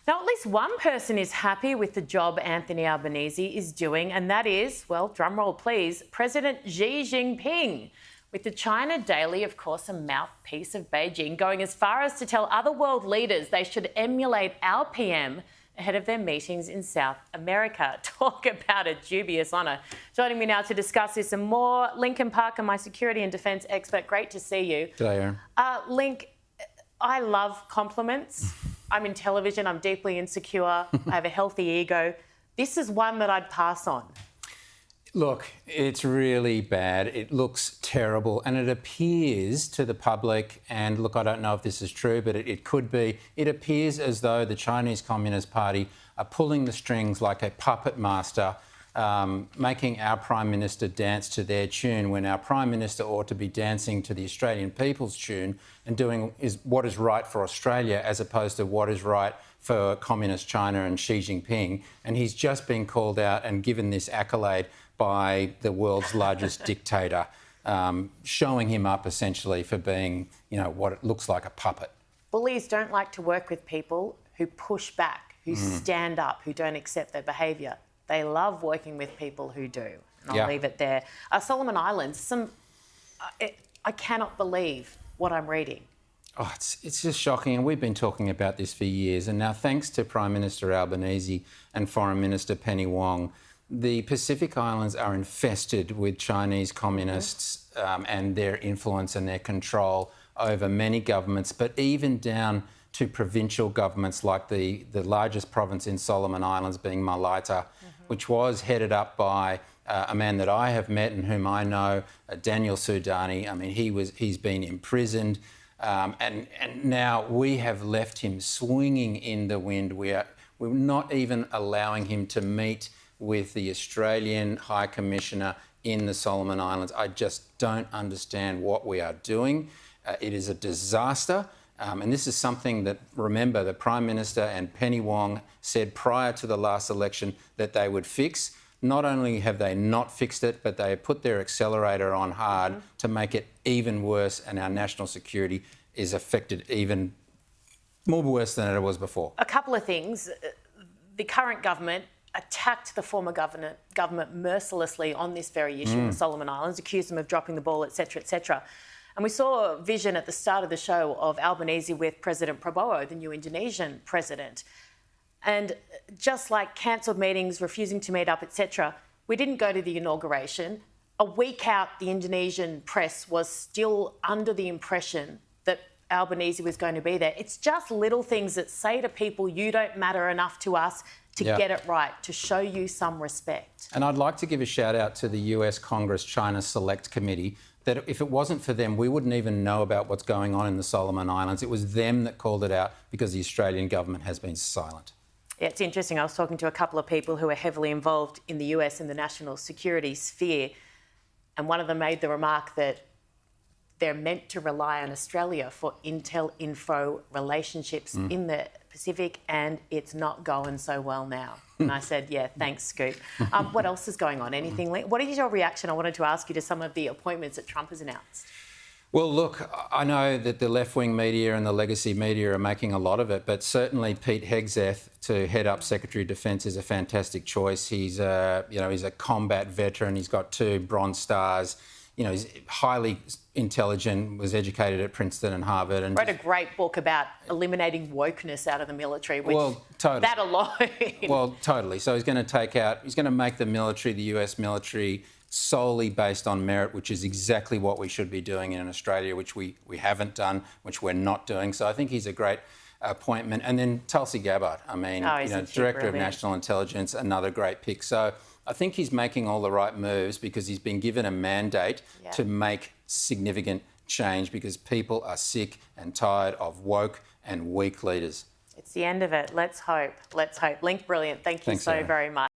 Now, at least one person is happy with the job Anthony Albanese is doing, and that is, well, drumroll please, President Xi Jinping. With the China Daily, of course, a mouthpiece of Beijing, going as far as to tell other world leaders they should emulate our PM ahead of their meetings in South America. Talk about a dubious honour. Joining me now to discuss this and more, Lincoln Parker, my security and defence expert. Great to see you. G'day, Erin. Link, I love compliments. I'm in television, I'm deeply insecure, I have a healthy ego. This is one that I'd pass on. Look, it's really bad. It looks terrible and it appears to the public, and look, I don't know if this is true, but it could be, it appears as though the Chinese Communist Party are pulling the strings like a puppet master, making our Prime Minister dance to their tune when our Prime Minister ought to be dancing to the Australian people's tune and doing what is right for Australia as opposed to what is right for Communist China and Xi Jinping. And he's just been called out and given this accolade by the world's largest dictator, showing him up essentially for being, you know, what it looks like a puppet. Bullies don't like to work with people who push back, who stand up, who don't accept their behaviour. They love working with people who do. And I'll leave it there. Solomon Islands, I cannot believe what I'm reading. Oh, it's just shocking, and we've been talking about this for years. And now, thanks to Prime Minister Albanese and Foreign Minister Penny Wong, the Pacific Islands are infested with Chinese communists and their influence and their control over many governments, but even down to provincial governments like the largest province in Solomon Islands being Malaita, which was headed up by a man that I have met and whom I know, Daniel Sudani. I mean, he's been imprisoned. And now we have left him swinging in the wind. We're not even allowing him to meet with the Australian High Commissioner in the Solomon Islands. I just don't understand what we are doing. It is a disaster. And this is something that, remember, the Prime Minister and Penny Wong said prior to the last election that they would fix. Not only have they not fixed it, but they have put their accelerator on hard to make it even worse, and our national security is affected even more worse than it was before. A couple of things. The current government attacked the former government mercilessly on this very issue in the Solomon Islands, accused them of dropping the ball, etc., etc. And we saw a vision at the start of the show of Albanese with President Prabowo, the new Indonesian president. And just like cancelled meetings, refusing to meet up, etc., we didn't go to the inauguration. A week out, the Indonesian press was still under the impression that Albanese was going to be there. It's just little things that say to people, you don't matter enough to us to get it right, to show you some respect. And I'd like to give a shout out to the US Congress China Select Committee, that if it wasn't for them, we wouldn't even know about what's going on in the Solomon Islands. It was them that called it out because the Australian government has been silent. Yeah, it's interesting. I was talking to a couple of people who are heavily involved in the US in the national security sphere, and one of them made the remark that they're meant to rely on Australia for intel-info relationships in the Pacific, and it's not going so well now. And I said, yeah, thanks, Scoop. What else is going on? Anything? What is your reaction? I wanted to ask you to some of the appointments that Trump has announced. Well, look, I know that the left-wing media and the legacy media are making a lot of it, but certainly Pete Hegseth to head up Secretary of Defence is a fantastic choice. He's he's a combat veteran. He's got 2 Bronze Stars. You know, he's highly intelligent, was educated at Princeton and Harvard. And wrote a great book about eliminating wokeness out of the military, which, totally. That alone. Well, totally. So he's going to make the military, the US military, solely based on merit, which is exactly what we should be doing in Australia, which we haven't done, which we're not doing. So I think he's a great appointment. And then Tulsi Gabbard, I mean, Director of National Intelligence, another great pick. So I think he's making all the right moves because he's been given a mandate to make significant change because people are sick and tired of woke and weak leaders. It's the end of it. Let's hope. Let's hope. Link, brilliant. Thank you so very much.